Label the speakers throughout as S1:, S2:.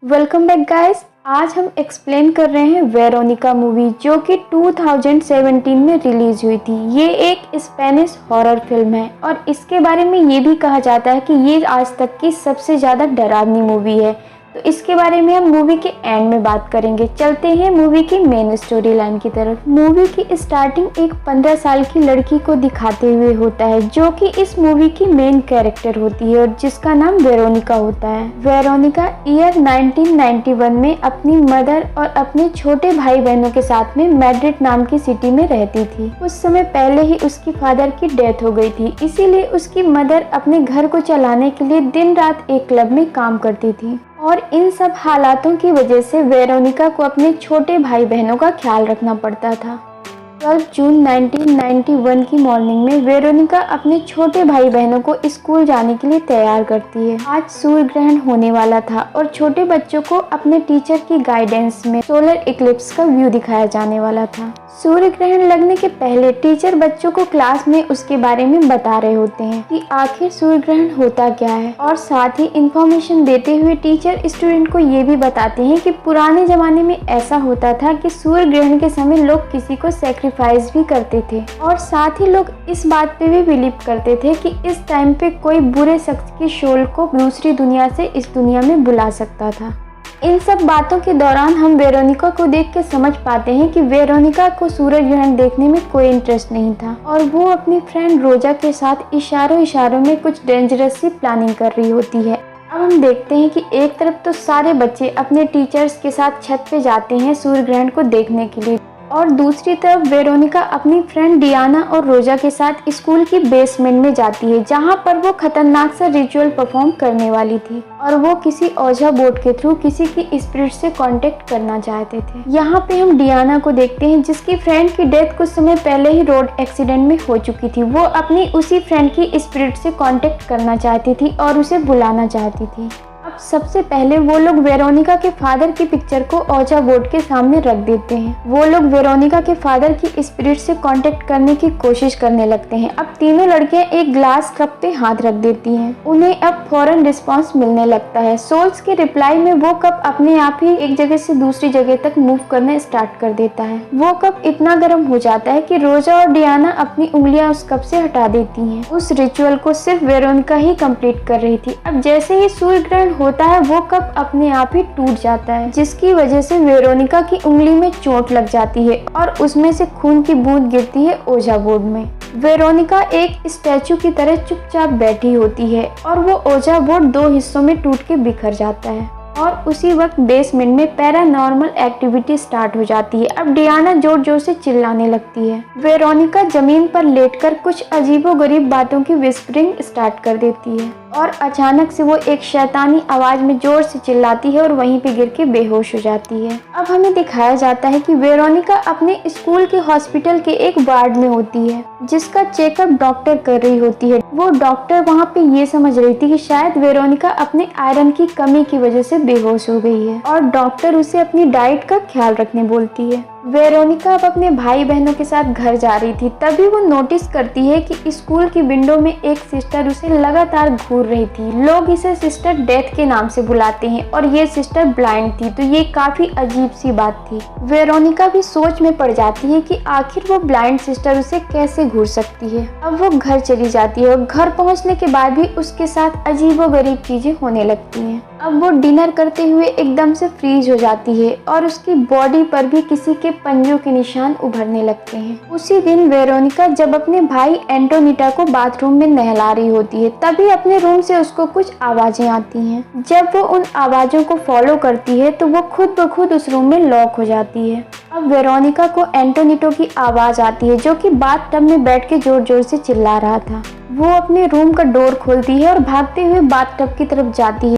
S1: Welcome back guys. आज हम explain कर रहे हैं वेरोनिका मूवी जो कि 2017 में रिलीज हुई थी। ये एक स्पेनिश हॉरर फिल्म है और इसके बारे में ये भी कहा जाता है कि ये आज तक की सबसे ज़्यादा डरावनी मूवी है। तो इसके बारे में हम मूवी के एंड में बात करेंगे। चलते हैं मूवी की मेन स्टोरी लाइन की तरफ। मूवी की स्टार्टिंग एक 15 साल की लड़की को दिखाते हुए होता है जो कि इस मूवी की मेन कैरेक्टर होती है और जिसका नाम वेरोनिका होता है। वेरोनिका ईयर 1991 में अपनी मदर और अपने छोटे भाई बहनों के साथ में मैड्रिड नाम की सिटी में रहती थी। कुछ समय पहले ही उसकी फादर की डेथ हो गई थी, इसीलिए उसकी मदर अपने घर को चलाने के लिए दिन रात एक क्लब में काम करती थी और इन सब हालातों की वजह से वेरोनिका को अपने छोटे भाई बहनों का ख्याल रखना पड़ता था। 12 जून 1991 की मॉर्निंग में वेरोनिका अपने छोटे भाई बहनों को स्कूल जाने के लिए तैयार करती है। आज सूर्य ग्रहण होने वाला था और छोटे बच्चों को अपने टीचर की गाइडेंस में सोलर इक्लिप्स का व्यू दिखाया जाने वाला था। सूर्य ग्रहण लगने के पहले टीचर बच्चों को क्लास में उसके बारे में बता रहे होते हैं कि आखिर सूर्य ग्रहण होता क्या है और साथ ही इंफॉर्मेशन देते हुए टीचर स्टूडेंट को ये भी बताते हैं कि पुराने जमाने में ऐसा होता था कि सूर्य ग्रहण के समय लोग किसी को सैक्रिफाइस भी करते थे और साथ ही लोग इस बात पे भी बिलीव करते थे कि इस टाइम पे कोई बुरे शख्स की सोल को दूसरी दुनिया से इस दुनिया में बुला सकता था। इन सब बातों के दौरान हम वेरोनिका को देख के समझ पाते हैं कि वेरोनिका को सूरज ग्रहण देखने में कोई इंटरेस्ट नहीं था और वो अपनी फ्रेंड रोजा के साथ इशारों में कुछ डेंजरस सी प्लानिंग कर रही होती है। अब हम देखते हैं कि एक तरफ तो सारे बच्चे अपने टीचर्स के साथ छत पे जाते हैं सूर्य ग्रहण को देखने के लिए और दूसरी तरफ वेरोनिका अपनी फ्रेंड डियाना और रोजा के साथ स्कूल की बेसमेंट में जाती है जहां पर वो खतरनाक सा रिचुअल परफॉर्म करने वाली थी और वो किसी ओझा बोर्ड के थ्रू किसी की स्पिरिट से कांटेक्ट करना चाहते थे। यहाँ पे हम डियाना को देखते हैं जिसकी फ्रेंड की डेथ कुछ समय पहले ही रोड एक्सीडेंट में हो चुकी थी। वो अपनी उसी फ्रेंड की स्पिरिट से कांटेक्ट करना चाहती थी और उसे बुलाना चाहती थी। अब सबसे पहले वो लोग वेरोनिका के फादर की पिक्चर को ओझा बोर्ड के सामने रख देते हैं। वो लोग वेरोनिका के फादर की स्पिरिट से कांटेक्ट करने की कोशिश करने लगते हैं। अब तीनों लड़कियां एक ग्लास कप पे हाथ रख देती हैं। उन्हें अब फौरन रिस्पांस मिलने लगता है। सोल्स के रिप्लाई में वो कप अपने आप ही एक जगह से दूसरी जगह तक मूव करना स्टार्ट कर देता है। वो कप इतना गर्म हो जाता है कि रोजा और डियाना अपनी उंगलियां उस कप से हटा देती हैं। उस रिचुअल को सिर्फ वेरोनिका ही कंप्लीट कर रही थी। अब जैसे ही सूर्य ग्रहण होता है वो कप अपने आप ही टूट जाता है जिसकी वजह से वेरोनिका की उंगली में चोट लग जाती है और उसमें से खून की बूंद गिरती है ओझा बोर्ड में। वेरोनिका एक स्टैचू की तरह चुपचाप बैठी होती है और वो ओझा बोर्ड दो हिस्सों में टूट के बिखर जाता है और उसी वक्त बेसमेंट में पैरानॉर्मल एक्टिविटी स्टार्ट हो जाती है। अब डियाना जोर जोर से चिल्लाने लगती है। वेरोनिका जमीन पर लेटकर कुछ अजीबोगरीब बातों की विस्परिंग स्टार्ट कर देती है और अचानक से वो एक शैतानी आवाज में जोर से चिल्लाती है और वहीं पे गिर के बेहोश हो जाती है। अब हमें दिखाया जाता है कि वेरोनिका अपने स्कूल के हॉस्पिटल के एक वार्ड में होती है जिसका चेकअप डॉक्टर कर रही होती है। वो डॉक्टर वहाँ पे ये समझ रही थी कि शायद वेरोनिका अपने आयरन की कमी की वजह से बेहोश हो गई है और डॉक्टर उसे अपनी डाइट का ख्याल रखने बोलती है। वेरोनिका अब अपने भाई बहनों के साथ घर जा रही थी, तभी वो नोटिस करती है कि स्कूल की विंडो में एक सिस्टर उसे लगातार घूर रही थी। लोग इसे सिस्टर डेथ के नाम से बुलाते हैं और ये सिस्टर ब्लाइंड थी, तो ये काफी अजीब सी बात थी। वेरोनिका भी सोच में पड़ जाती है कि आखिर वो ब्लाइंड सिस्टर उसे कैसे घूर सकती है। अब वो घर चली जाती है और घर पहुंचने के बाद भी उसके साथ अजीबोगरीब चीजें होने लगती हैं। अब वो डिनर करते हुए एकदम से फ्रीज हो जाती है और उसकी बॉडी पर भी किसी के पंजों के निशान उभरने लगते हैं। उसी दिन वेरोनिका जब अपने भाई एंटोनिटा को बाथरूम में नहला रही होती है तभी अपने रूम से उसको कुछ आवाजें आती हैं। जब वो उन आवाजों को फॉलो करती है तो वो खुद ब खुद उस रूम में लॉक हो जाती है। अब वेरोनिका को एंटोनिटो की आवाज आती है जो कि बाथटब में बैठ के जोर जोर से चिल्ला रहा था। वो अपने रूम का डोर खोलती है और भागते हुए बाथटब की तरफ जाती है।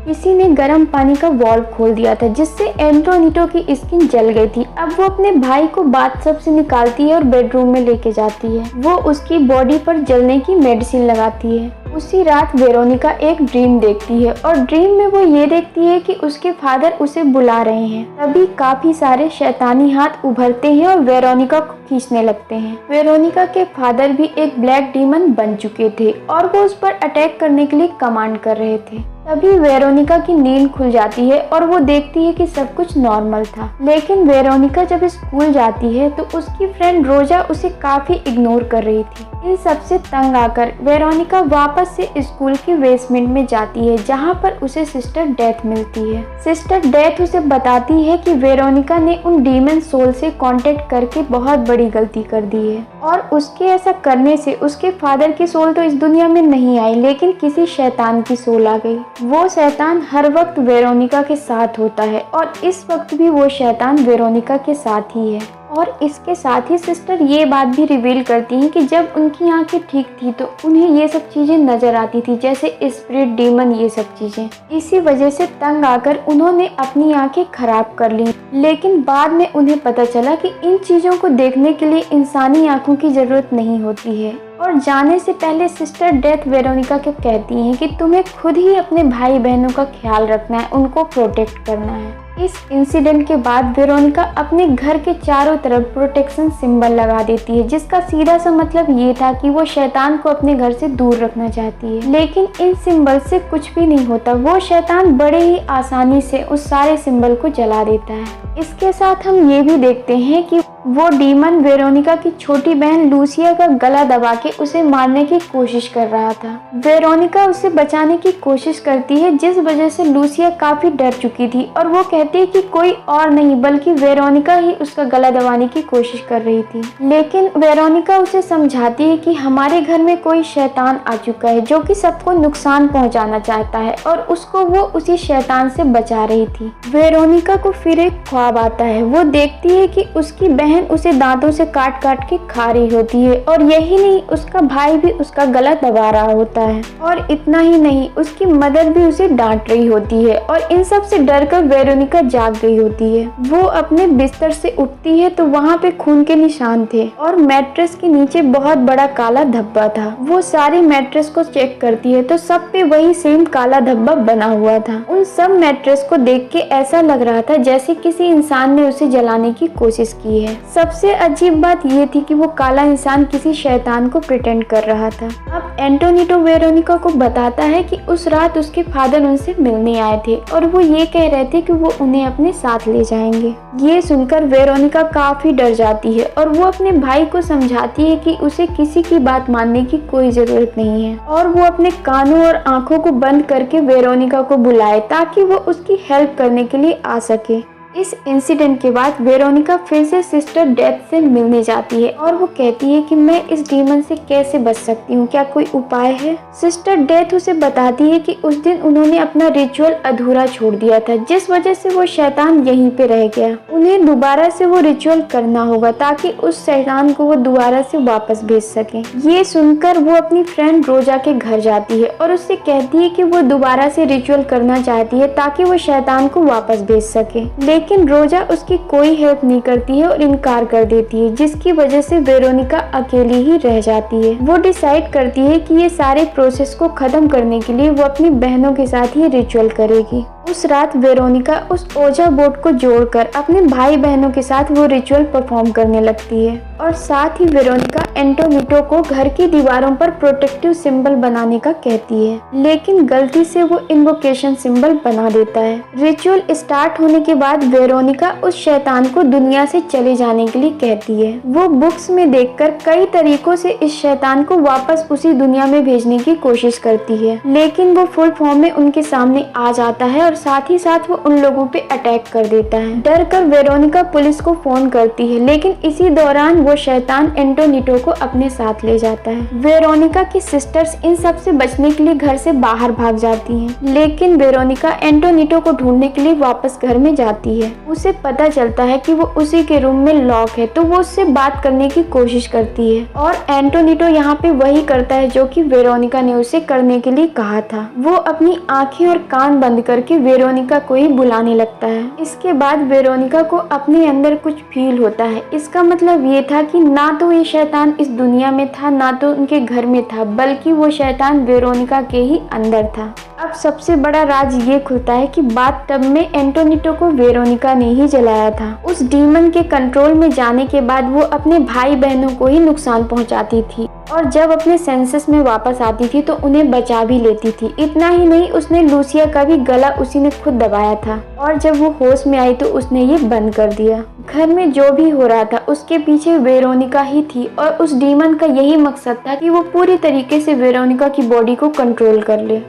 S1: किसी ने गर्म पानी का वाल्व खोल दिया था जिससे एंटोनिटो की स्किन जल गई थी। अब वो अपने भाई को बाथटब से निकालती है और बेडरूम में लेके जाती है। वो उसकी बॉडी पर जलने की मेडिसिन लगाती है। उसी रात वेरोनिका एक ड्रीम देखती है और ड्रीम में वो ये देखती है कि उसके फादर उसे बुला रहे हैं। तभी काफी सारे शैतानी हाथ उभरते हैं और वेरोनिका को खींचने लगते हैं। वेरोनिका के फादर भी एक ब्लैक डीमन बन चुके थे और वो उस पर अटैक करने के लिए कमांड कर रहे थे। तभी वेरोनिका की नींद खुल जाती है और वो देखती है कि सब कुछ नॉर्मल था। लेकिन वेरोनिका जब स्कूल जाती है तो उसकी फ्रेंड रोजा उसे काफी इग्नोर कर रही थी। इन सब से तंग आकर वेरोनिका वापस से स्कूल की बेसमेंट में जाती है, जहाँ पर उसे सिस्टर डेथ मिलती है। सिस्टर डेथ उसे बताती है कि वेरोनिका ने उन डीमन सोल से कांटेक्ट करके बहुत बड़ी गलती कर दी है और उसके ऐसा करने से उसके फादर की सोल तो इस दुनिया में नहीं आई, लेकिन किसी शैतान की सोल आ गई। वो शैतान हर वक्त वेरोनिका के साथ होता है और इस वक्त भी वो शैतान वेरोनिका के साथ ही है। और इसके साथ ही सिस्टर ये बात भी रिवील करती हैं कि जब उनकी आंखें ठीक थी तो उन्हें ये सब चीजें नजर आती थी, जैसे स्पिरिट, डीमन, ये सब चीजें। इसी वजह से तंग आकर उन्होंने अपनी आंखें खराब कर ली। लेकिन बाद में उन्हें पता चला कि इन चीजों को देखने के लिए इंसानी आंखों की जरूरत नहीं होती है। और जाने से पहले सिस्टर डेथ वेरोनिका को कहती हैं कि तुम्हें खुद ही अपने भाई बहनों का ख्याल रखना है, उनको प्रोटेक्ट करना है। इस इंसिडेंट के बाद वेरोनिका अपने घर के चारों तरफ प्रोटेक्शन सिंबल लगा देती है, जिसका सीधा सा मतलब ये था कि वो शैतान को अपने घर से दूर रखना चाहती है। लेकिन इन सिंबल से कुछ भी नहीं होता, वो शैतान बड़े ही आसानी से उस सारे सिंबल को जला देता है। इसके साथ हम ये भी देखते हैं कि वो डीमन वेरोनिका की छोटी बहन लूसिया का गला दबा के उसे मारने की कोशिश कर रहा था। वेरोनिका उसे बचाने की कोशिश करती है, जिस वजह से लूसिया काफी डर चुकी थी और वो कहती है कि कोई और नहीं बल्कि वेरोनिका ही उसका गला दबाने की कोशिश कर रही थी। लेकिन वेरोनिका उसे समझाती है कि हमारे घर में कोई शैतान आ चुका है जो कि सबको नुकसान पहुंचाना चाहता है और उसको वो उसी शैतान से बचा रही थी। वेरोनिका को फिर एक ख्वाब आता है। वो देखती है कि उसकी बहन उसे दांतों से काट काट के खा रही होती है और यही नहीं, उसका भाई भी उसका गला दबा रहा होता है। और इतना ही नहीं, उसकी मदर भी उसे डांट रही होती है। और इन सब से डरकर वेरोनिका जाग गई होती है। वो अपने बिस्तर से उठती है तो वहाँ पे खून के निशान थे और मैट्रेस के नीचे बहुत बड़ा काला धब्बा था। वो सारी मैट्रेस को चेक करती है तो सब पे वही सेम काला धब्बा बना हुआ था। उन सब मैट्रेस को देख के ऐसा लग रहा था जैसे किसी इंसान ने उसे जलाने की कोशिश की है। सबसे अजीब बात ये थी कि वो काला इंसान किसी शैतान को प्रिटेंड कर रहा था। अब एंटोनिटो वेरोनिका को बताता है कि उस रात उसके फादर उनसे मिलने आए थे और वो ये कह रहे थे कि वो उन्हें अपने साथ ले जाएंगे। ये सुनकर वेरोनिका काफी डर जाती है और वो अपने भाई को समझाती है कि उसे किसी की बात मानने की कोई जरूरत नहीं है और वो अपने कानों और आंखों को बंद करके वेरोनिका को बुलाए ताकि वो उसकी हेल्प करने के लिए आ सके। इस इंसिडेंट के बाद वेरोनिका फिर से सिस्टर डेथ से मिलने जाती है और वो कहती है कि मैं इस डीमन से कैसे बच सकती हूँ, क्या कोई उपाय है। सिस्टर डेथ उसे बताती है कि उस दिन उन्होंने अपना रिचुअल अधूरा छोड़ दिया था, जिस वजह से वो शैतान यहीं पे रह गया। उन्हें दोबारा से वो रिचुअल करना होगा ताकि उस शैतान को वो दोबारा से वापस भेज सके। ये सुनकर वो अपनी फ्रेंड रोजा के घर जाती है और उससे कहती है कि वो दोबारा से रिचुअल करना चाहती है ताकि वो शैतान को वापस भेज सके। लेकिन रोजा उसकी कोई हेल्प नहीं करती है और इनकार कर देती है, जिसकी वजह से वेरोनिका अकेली ही रह जाती है। वो डिसाइड करती है कि ये सारे प्रोसेस को खत्म करने के लिए वो अपनी बहनों के साथ ही रिचुअल करेगी। उस रात वेरोनिका उस ओजा बोर्ड को जोड़कर अपने भाई बहनों के साथ वो रिचुअल परफॉर्म करने लगती है और साथ ही वेरोनिका एंटोनिटो को घर की दीवारों पर प्रोटेक्टिव सिंबल बनाने का कहती है, लेकिन गलती से वो इन्वोकेशन सिंबल बना देता है। रिचुअल स्टार्ट होने के बाद वेरोनिका उस शैतान को दुनिया से चले जाने के लिए कहती है। वो बुक्स में देखकर कई तरीकों से इस शैतान को वापस उसी दुनिया में भेजने की कोशिश करती है, लेकिन वो फुल फॉर्म में उनके सामने आ जाता है और साथ ही साथ वो उन लोगों पे अटैक कर देता है। डर कर वेरोनिका पुलिस को फोन करती है, लेकिन इसी दौरान वो शैतान एंटोनिटो को अपने साथ ले जाता है। वेरोनिका की सिस्टर्स इन सब से बचने के लिए घर से बाहर भाग जाती हैं, लेकिन वेरोनिका एंटोनिटो को ढूंढने के लिए वापस घर में जाती है। उसे पता चलता है कि वो उसी के रूम में लॉक है, तो वो उससे बात करने की कोशिश करती है और एंटोनिटो यहाँ पे वही करता है जो कि वेरोनिका ने उसे करने के लिए कहा था। वो अपनी आंखें और कान बंद करके वेरोनिका को ही बुलाने लगता है। इसके बाद वेरोनिका को अपने अंदर कुछ फील होता है। इसका मतलब ये था कि ना तो ये शैतान इस दुनिया में था, ना तो उनके घर में था, बल्कि वो शैतान वेरोनिका के ही अंदर था। अब सबसे बड़ा राज ये खुलता है कि बाथटब में एंटोनिटो को वेरोनिका ने ही जलाया था। उस डीमन के कंट्रोल में जाने के बाद वो अपने भाई बहनों को ही नुकसान पहुंचाती थी और जब अपने सेंसेस में वापस आती थी तो उन्हें बचा भी लेती थी। इतना ही नहीं, उसने लूसिया का भी गला उसी ने खुद दबाया था और जब वो होश में आई तो उसने ये बंद कर दिया। घर में जो भी हो रहा था उसके पीछे वेरोनिका ही थी और उस डीमन का यही मकसद था कि वो पूरी तरीके से वेरोनिका की बॉडी को कंट्रोल कर ले।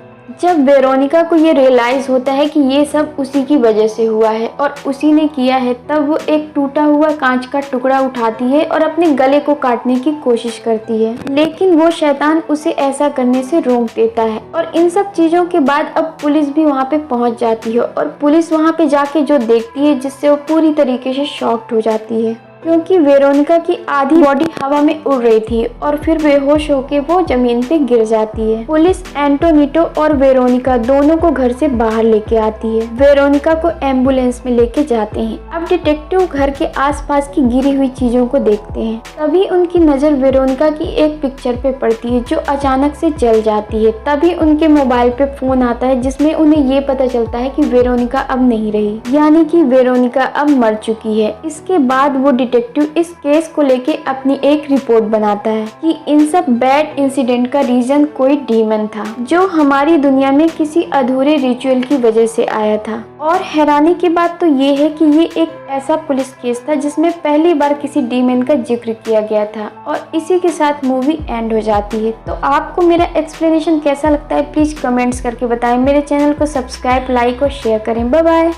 S1: जब वेरोनिका को ये रियलाइज होता है कि ये सब उसी की वजह से हुआ है और उसी ने किया है, तब वो एक टूटा हुआ कांच का टुकड़ा उठाती है और अपने गले को काटने की कोशिश करती है, लेकिन वो शैतान उसे ऐसा करने से रोक देता है। और इन सब चीजों के बाद अब पुलिस भी वहाँ पे पहुँच जाती है और पुलिस वहाँ पे जाके जो देखती है जिससे वो पूरी तरीके से शॉक्ड हो जाती है, क्योंकि वेरोनिका की आधी बॉडी हवा में उड़ रही थी और फिर बेहोश होकर वो जमीन पे गिर जाती है। पुलिस एंटोनिटो और वेरोनिका दोनों को घर से बाहर लेके आती है। वेरोनिका को एम्बुलेंस में लेके जाते हैं। अब डिटेक्टिव घर के आसपास की गिरी हुई चीजों को देखते हैं। तभी उनकी नजर वेरोनिका की एक पिक्चर पे पड़ती है जो अचानक से जल जाती है। तभी उनके मोबाइल पे फोन आता है जिसमें उन्हें ये पता चलता है कि वेरोनिका अब नहीं रही, यानी कि वेरोनिका अब मर चुकी है। इसके बाद वो डिटेक्टिव इस केस को लेके अपनी एक रिपोर्ट बनाता है कि इन सब बैड इंसिडेंट का रीजन कोई डीमन था जो हमारी दुनिया में किसी अधूरे रिचुअल की वजह से आया था। और हैरानी की बात तो ये है कि ये एक ऐसा पुलिस केस था जिसमें पहली बार किसी डीमन का जिक्र किया गया था और इसी के साथ मूवी एंड हो जाती है। तो आपको मेरा एक्सप्लेनेशन कैसा लगता है प्लीज कमेंट्स करके बताएं। मेरे चैनल को सब्सक्राइब, लाइक और शेयर करें। Bye bye.